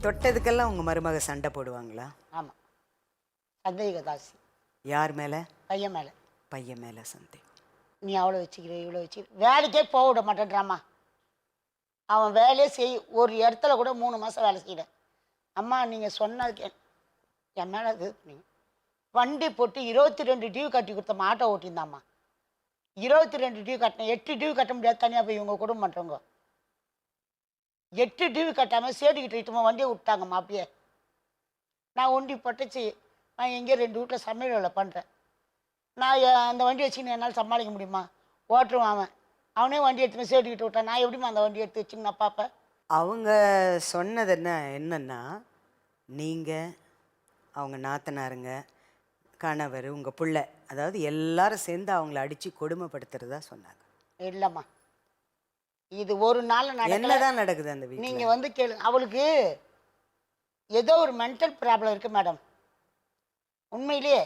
தொட்டதுக்கெல்லாம் உங்க மருமக சண்டை போடுவாங்களா? ஆமாம், சந்தேக தாசி. யார் மேல? பையன் மேலே. பையன் மேல சந்தேகம். நீ அவ்வளோ வச்சுக்கிற இவ்வளோ வச்சுக்கிற, வேலைக்கே போக விட மாட்டேன்றாம்மா. அவன் வேலையே ஒரு இடத்துல கூட 3 மாதம் வேலை செய்யல. அம்மா நீங்கள் சொன்னதுக்கு என் மேலே இது நீங்கள் வண்டி போட்டு 22 டியூ கட்டி கொடுத்தம்மா. ஆட்டோ ஓட்டியிருந்தாம்மா. 22 டியூ கட்டினேன். 8 டியூ கட்ட முடியாது தனியாக போய் இவங்க குடும்பம் பண்ணுறவங்க. 8 டியூ கட்டாமல் சேடிக்கிட்டு இட்டுமா வண்டியை விட்டாங்கம்மா. அப்படியே நான் ஒண்டி பட்டுச்சு. நான் எங்கேயோ 2 வீட்டில் சமையல் வேலை பண்ணுறேன். நான் அந்த வண்டி வச்சுன்னு என்னால் சமாளிக்க முடியுமா? ஓட்டுருவான் அவன். அவனே வண்டி எடுத்துன்னு சேடிக்கிட்டு விட்டான். நான் எப்படிமா அந்த வண்டி எடுத்து வச்சுன்னு நான் பார்ப்பேன்? அவங்க சொன்னது என்னன்னா, நீங்க அவங்க நாத்தனாருங்க, கணவர், உங்க புள்ள, அதாவது எல்லாரும் சேர்ந்து அவங்கள அடிச்சு கொடுமைப்படுத்துறதா சொன்னாங்க. இல்லைம்மா, இது ஒரு நாள் என்னதான் நடக்குது அந்த வீட்டில்? நீங்கள் வந்து கேளு. அவளுக்கு ஏதோ ஒரு மென்டல் ப்ராப்ளம் இருக்குது மேடம். உண்மையிலேயே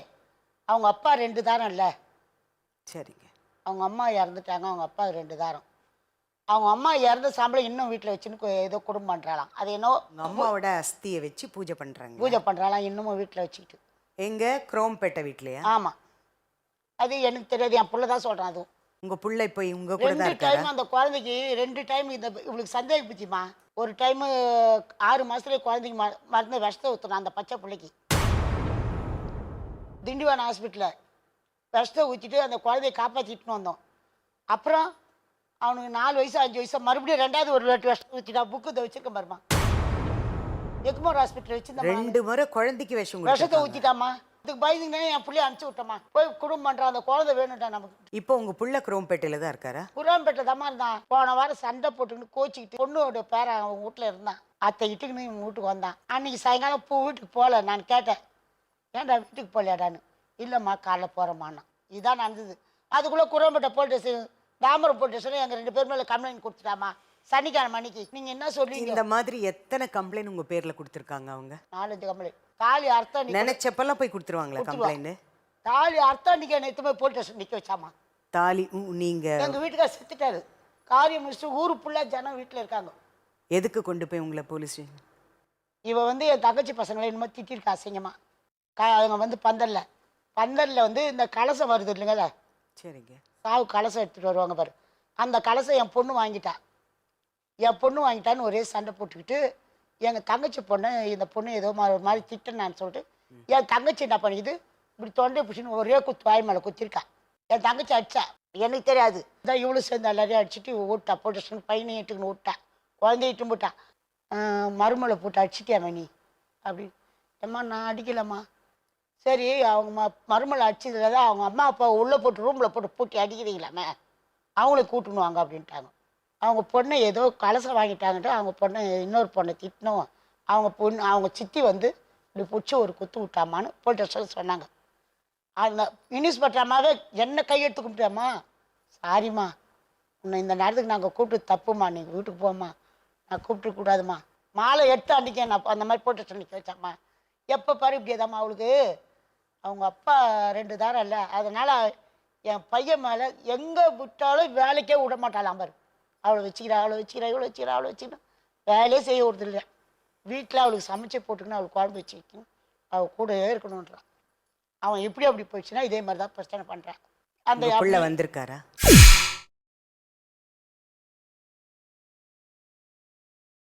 அவங்க அப்பா 2 தாரம் இல்லை. சரிங்க. அவங்க அம்மா இறந்துட்டாங்க. அவங்க அப்பா 2 தாரம். அவங்க அம்மா இறந்த சாம்பளம் இன்னும் வீட்டில் வச்சுன்னு ஏதோ குடும்பம் பண்ணுறாளாம். அது என்னோ உங்க அம்மாவோட அஸ்தியை வச்சு பூஜை பண்றாங்க. பூஜை பண்ணுறாளாம் இன்னமும் வீட்டில் வச்சுக்கிட்டு. எங்க குரோம்பேட்டை வீட்லையா? ஆமாம், அது எனக்கு தெரியாது. என் பிள்ளை தான் சொல்கிறான். அதுவும் உங்க புள்ள இப்போ உங்க கூட தான் 2 இருக்காரா? டைம் அந்த குழந்தைக்கு 2 டைம் இவளுக்கு சந்தேகம் பிடிச்சிமா. ஒரு டைமு 6 மாதத்துலேயே குழந்தைக்கு மருந்து விஷத்தை ஊற்றுனான் அந்த பச்சை பிள்ளைக்கு. திண்டிவனம் ஹாஸ்பிட்டலில் விஷத்தை ஊற்றிட்டு அந்த குழந்தைய காப்பாற்றிட்டுன்னு வந்தோம். அப்புறம் அவனுக்கு 4 வயசு 5 வயசு மறுபடியும் 2வது ஒரு வாட்டி விஷத்தை ஊற்றிட்டா. புக்கு இதை வச்சிருக்க பாருமா. எக்மோர் ஹாஸ்பிட்டல் வச்சுருந்தா 2 முறை குழந்தைக்கு விஷம் விஷத்தை கொடுத்தாங்க. ஊற்றிட்டாமா. இதுக்கு பயந்துங்கன்னே என் பிள்ளைய அனுப்பிச்சி விட்டோமா. போய் குடும்பம் பண்ணுறான். அந்த குழந்தை வேணும்டா நமக்கு. இப்போ உங்க புள்ள குரோம்பேட்டையில தான் இருக்காரா? குரான்பேட்டை தாம்மா இருந்தான். போன வாரம் சண்டை போட்டுக்கிட்டு கோச்சிக்கிட்டு பொண்ணோட பேரை அவன் வீட்டில் இருந்தான். அத்தை இட்டுக்குன்னு இவங்க வீட்டுக்கு வந்தான். அன்றைக்கி சாயங்காலம் வீட்டுக்கு போகல. நான் கேட்டேன், ஏன்டா வீட்டுக்கு போகலையாடான்னு. இல்லைம்மா காலைல போகிறேம்மாண்ணா. இதுதான் நடந்தது. அதுக்குள்ளே குரான்பேட்டை போலீஸ் ஸ்டேஷன், தாம்பரம் போலீஸ் ஸ்டேஷனில் எங்கள் 2 பேர் மேலே கம்ப்ளைண்ட் கொடுத்துட்டாமா. சனிக்கிழமை அன்னைக்கு. நீங்கள் என்ன சொல்லுவீங்க? இந்த மாதிரி எத்தனை கம்ப்ளைண்ட் உங்க பேர்ல கொடுத்துருக்காங்க அவங்க? 4-5 கம்ப்ளைண்ட். தாலி அர்த்தம் நினைச்சப்பெல்லாம் போய் கொடுத்துருவாங்களா கம்ப்ளைண்ட்? தாலி அர்த்தம் அன்றைக்கி என்னை எடுத்து போய் போலீஸ் ஸ்டேஷன் நிற்க வச்சாமா. தாலி நீங்க எங்கள் வீட்டுக்கார் செத்துட்டாரு. காரியம் முடிச்சுட்டு ஊரு ஃபுல்லாக ஜனம் வீட்டில் இருக்காங்க. எதுக்கு கொண்டு போய் உங்களை போலீஸ் ஸ்டேஷன்? இவ வந்து என் தங்கச்சி பசங்களை என்னமோ திட்டிருக்கா அசிங்கமா. அவங்க வந்து பந்தலில் வந்து இந்த கலசம் வருது இல்லைங்களா, சரிங்க, சாவு கலசம் எடுத்துகிட்டு வருவாங்க பாரு. அந்த கலசம் என் பொண்ணு வாங்கிட்டான்னு ஒரே சண்டை போட்டுக்கிட்டு எங்கள் தங்கச்சி பொண்ணு, இந்த பொண்ணு ஏதோ ஒரு மாதிரி திட்டினான்னு சொல்லிட்டு என் தங்கச்சி என்ன பண்ணிக்குது, இப்படி தொண்டை பிடிச்சின்னு ஒரே குத்து வாய் மேலே குத்திருக்கா. என் தங்கச்சி அடிச்சா. எனக்கு தெரியாது. இதான் இவ்வளோ சேர்ந்து எல்லாரையும் அடிச்சுட்டு ஓட்டா போட்டு பையனையும் இட்டுக்குன்னு விட்டா. குழந்தைய இட்டு போட்டா. மருமலை போட்டு அடிச்சிட்டியாமே நீ அப்படின்னு. ஏம்மா நான் அடிக்கலம்மா. சரி, அவங்க மருமலை அடிச்சதுல தான் அவங்க அம்மா அப்பா உள்ளே போட்டு ரூமில் போட்டு பூட்டி அடிக்கிறீங்களாமே, அவங்கள கூட்டணும் வாங்க அப்படின்ட்டாங்க. அவங்க பொண்ணை ஏதோ கலசம் வாங்கிட்டாங்கன்ட்டு அவங்க பொண்ணை இன்னொரு பொண்ணை திட்டணும். அவங்க சித்தி வந்து இப்படி பிடிச்சி ஒரு குத்து விட்டாமான்னு போலீஸ் சொன்னாங்க. அந்த இன்ஸ்பெக்டர் அம்மாவே என்ன கையெடுத்து கும்பிட்டாம்மா, சாரிம்மா உன்னை இந்த நேரத்துக்கு நாங்கள் கூப்பிட்டு தப்புமா, நீங்கள் வீட்டுக்கு போம்மா, நான் கூப்பிட்டு கூடாதுமா. மாலை எடுத்து அன்றைக்கி நான் அந்த மாதிரி போட்டு நிற்க வச்சாம்மா. எப்போ பாரு இப்படி ஏதாம்மா. அவளுக்கு அவங்க அப்பா 2 தாரம் இல்லை. அதனால் என் பையன் மேலே எங்கே விட்டாலும் வேலைக்கே விட மாட்டாளாம் பாரு. அவளை வச்சுக்கிறா இவ்வளோ வச்சுக்கிறா வேலையே செய்ய விடுறது இல்லை. வீட்டில் அவளுக்கு சமைச்சு போட்டுக்கணும், அவளுக்கு குழம்பு வச்சு வைக்கணும், அவள் கூடவே இருக்கணுன்றான். அவன் எப்படி அப்படி போயிடுச்சுன்னா இதே மாதிரி தான் பிரச்சனை பண்ணுறான். அந்த புள்ள வந்திருக்காரா?